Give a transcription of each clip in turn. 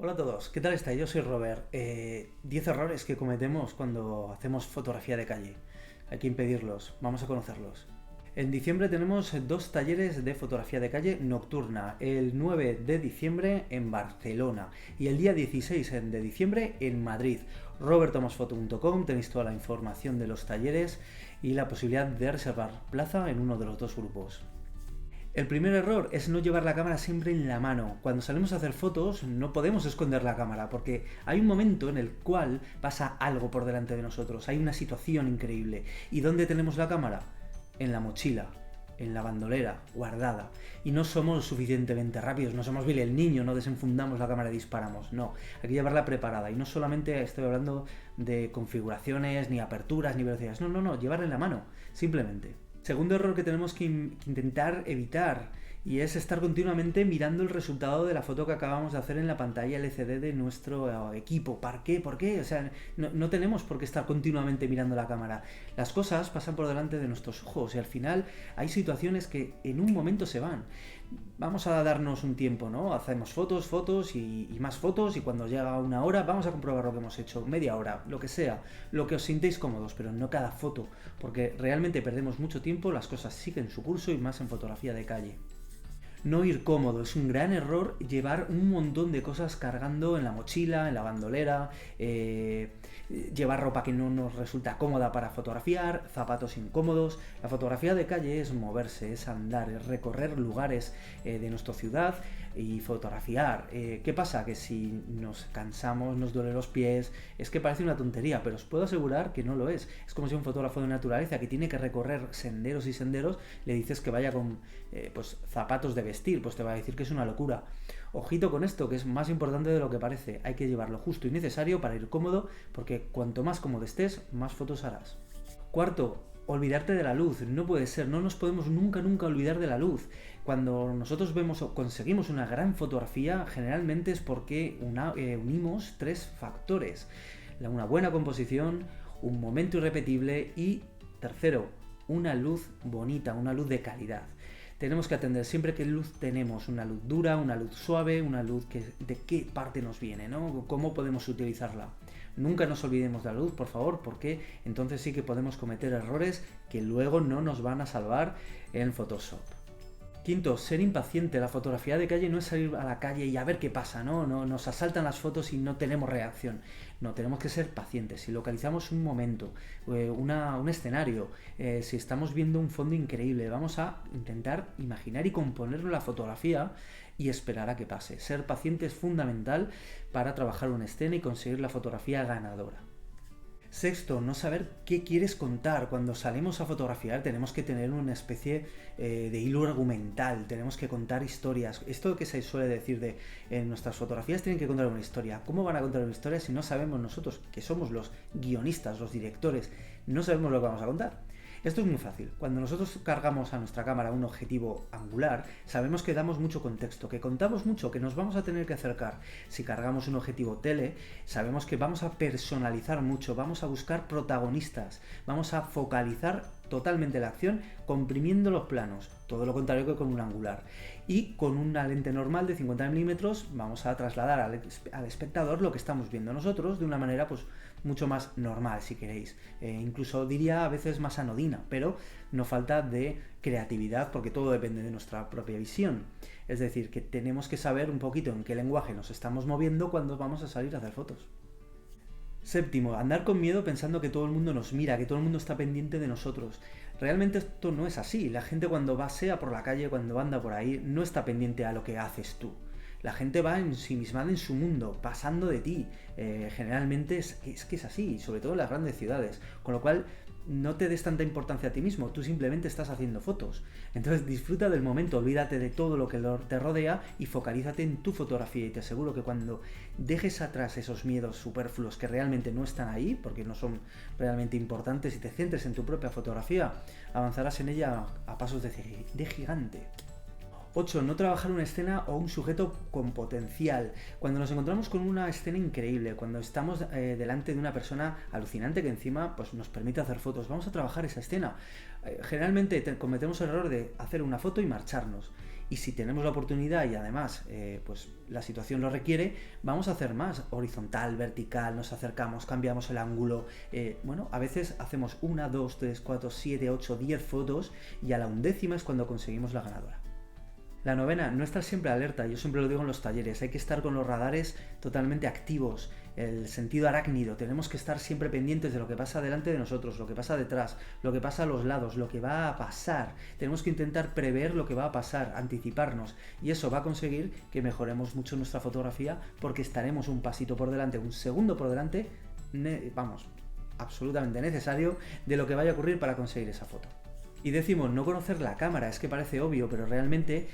Hola a todos, ¿qué tal estáis? Yo soy Robert. 10 errores que cometemos cuando hacemos fotografía de calle. Hay que impedirlos, vamos a conocerlos. En diciembre tenemos dos talleres de fotografía de calle nocturna, el 9 de diciembre en Barcelona y el día 16 de diciembre en Madrid. roberttomasfoto.com, tenéis toda la información de los talleres y la posibilidad de reservar plaza en uno de los dos grupos. El primer error es no llevar la cámara siempre en la mano. Cuando salimos a hacer fotos no podemos esconder la cámara porque hay un momento en el cual pasa algo por delante de nosotros, hay una situación increíble. ¿Y dónde tenemos la cámara? En la mochila, en la bandolera, guardada. Y no somos lo suficientemente rápidos, no somos Billy el niño, no desenfundamos la cámara y disparamos. No, hay que llevarla preparada. Y no solamente estoy hablando de configuraciones, ni aperturas, ni velocidades. No, llevarla en la mano, simplemente. Segundo error que tenemos que intentar evitar y es estar continuamente mirando el resultado de la foto que acabamos de hacer en la pantalla LCD de nuestro equipo. ¿Para qué? ¿Por qué? O sea, no tenemos por qué estar continuamente mirando la cámara. Las cosas pasan por delante de nuestros ojos y al final hay situaciones que en un momento se van. Vamos a darnos un tiempo, ¿no? Hacemos fotos y más fotos y cuando llega una hora vamos a comprobar lo que hemos hecho, media hora, lo que sea, lo que os sintéis cómodos, pero no cada foto, porque realmente perdemos mucho tiempo, las cosas siguen su curso y más en fotografía de calle. No ir cómodo, es un gran error llevar un montón de cosas cargando en la mochila, en la bandolera, llevar ropa que no nos resulta cómoda para fotografiar, zapatos incómodos. La fotografía de calle es moverse, es andar, es recorrer lugares de nuestra ciudad y fotografiar. ¿Qué pasa? Que si nos cansamos, nos duelen los pies, es que parece una tontería, pero os puedo asegurar que no lo es. Es como si un fotógrafo de naturaleza que tiene que recorrer senderos y senderos, le dices que vaya con pues zapatos de vestir, pues te va a decir que es una locura. Ojito con esto, que es más importante de lo que parece. Hay que llevar lo justo y necesario para ir cómodo, porque cuanto más cómodo estés, más fotos harás. Cuarto, olvidarte de la luz. No puede ser, no nos podemos nunca olvidar de la luz. Cuando nosotros vemos o conseguimos una gran fotografía, generalmente es porque unimos tres factores. Una buena composición, un momento irrepetible y, tercero, una luz bonita, una luz de calidad. Tenemos que atender siempre qué luz tenemos, una luz dura, una luz suave, una luz de qué parte nos viene, ¿no? ¿Cómo podemos utilizarla? Nunca nos olvidemos de la luz, por favor, porque entonces sí que podemos cometer errores que luego no nos van a salvar en Photoshop. Quinto, ser impaciente. La fotografía de calle no es salir a la calle y a ver qué pasa, ¿no? Nos asaltan las fotos y no tenemos reacción. No, tenemos que ser pacientes. Si localizamos un momento, un escenario, si estamos viendo un fondo increíble, vamos a intentar imaginar y componer la fotografía y esperar a que pase. Ser paciente es fundamental para trabajar una escena y conseguir la fotografía ganadora. Sexto, no saber qué quieres contar. Cuando salimos a fotografiar tenemos que tener una especie de hilo argumental, tenemos que contar historias. Esto que se suele decir en nuestras fotografías tienen que contar una historia. ¿Cómo van a contar una historia si no sabemos nosotros, que somos los guionistas, los directores, no sabemos lo que vamos a contar? Esto es muy fácil. Cuando nosotros cargamos a nuestra cámara un objetivo angular, sabemos que damos mucho contexto, que contamos mucho, que nos vamos a tener que acercar. Si cargamos un objetivo tele, sabemos que vamos a personalizar mucho, vamos a buscar protagonistas, vamos a focalizar totalmente la acción comprimiendo los planos, todo lo contrario que con un angular. Y con una lente normal de 50 milímetros vamos a trasladar al espectador lo que estamos viendo nosotros de una manera pues mucho más normal, si queréis. Incluso diría a veces más anodina, pero no falta de creatividad porque todo depende de nuestra propia visión. Es decir, que tenemos que saber un poquito en qué lenguaje nos estamos moviendo cuando vamos a salir a hacer fotos. Séptimo, andar con miedo pensando que todo el mundo nos mira, que todo el mundo está pendiente de nosotros. Realmente esto no es así. La gente cuando pasea por la calle, cuando anda por ahí, no está pendiente a lo que haces tú. La gente va ensimismada en su mundo, pasando de ti. Generalmente es que es así, sobre todo en las grandes ciudades. Con lo cual, no te des tanta importancia a ti mismo, tú simplemente estás haciendo fotos. Entonces disfruta del momento, olvídate de todo lo que te rodea y focalízate en tu fotografía. Y te aseguro que cuando dejes atrás esos miedos superfluos que realmente no están ahí, porque no son realmente importantes, y te centres en tu propia fotografía, avanzarás en ella a pasos de gigante. 8. No trabajar una escena o un sujeto con potencial. Cuando nos encontramos con una escena increíble, cuando estamos delante de una persona alucinante que encima pues, nos permite hacer fotos, vamos a trabajar esa escena. Generalmente cometemos el error de hacer una foto y marcharnos. y si tenemos la oportunidad y además pues la situación lo requiere, vamos a hacer más, horizontal, vertical, nos acercamos, cambiamos el ángulo, bueno, a veces hacemos 1, 2, 3, 4, 7, 8, 10 fotos y a la 1ª es cuando conseguimos la ganadora. La 9ª, no estar siempre alerta, yo siempre lo digo en los talleres, hay que estar con los radares totalmente activos, el sentido arácnido, tenemos que estar siempre pendientes de lo que pasa delante de nosotros, lo que pasa detrás, lo que pasa a los lados, lo que va a pasar, tenemos que intentar prever lo que va a pasar, anticiparnos, y eso va a conseguir que mejoremos mucho nuestra fotografía porque estaremos un pasito por delante, un segundo por delante, vamos, absolutamente necesario de lo que vaya a ocurrir para conseguir esa foto. Y decimos no conocer la cámara, es que parece obvio, pero realmente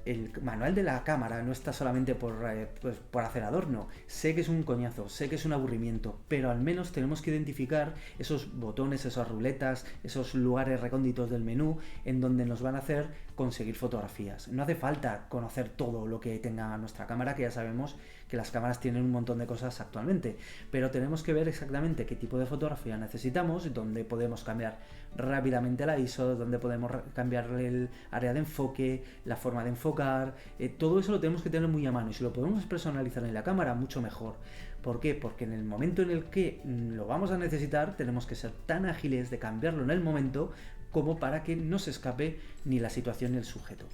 el manual de la cámara no está solamente por hacer adorno. Sé que es un coñazo, sé que es un aburrimiento, pero al menos tenemos que identificar esos botones, esas ruletas, esos lugares recónditos del menú en donde nos van a hacer conseguir fotografías. No hace falta conocer todo lo que tenga nuestra cámara, que ya sabemos que las cámaras tienen un montón de cosas actualmente, pero tenemos que ver exactamente qué tipo de fotografía necesitamos, dónde podemos cambiar rápidamente la ISO, dónde podemos cambiar el área de enfoque, la forma de enfocar, todo eso lo tenemos que tener muy a mano y si lo podemos personalizar en la cámara, mucho mejor. ¿Por qué? Porque en el momento en el que lo vamos a necesitar, tenemos que ser tan ágiles de cambiarlo en el momento como para que no se escape ni la situación ni el sujeto.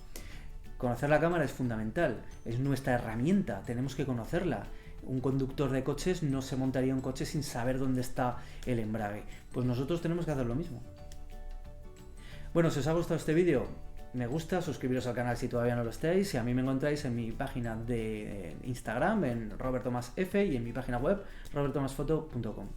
Conocer la cámara es fundamental, es nuestra herramienta, tenemos que conocerla. Un conductor de coches no se montaría un coche sin saber dónde está el embrague. Pues nosotros tenemos que hacer lo mismo. Bueno, si os ha gustado este vídeo, me gusta, suscribiros al canal si todavía no lo estáis, y a mí me encontráis en mi página de Instagram, en Robert Thomas F, y en mi página web, roberthomasfoto.com.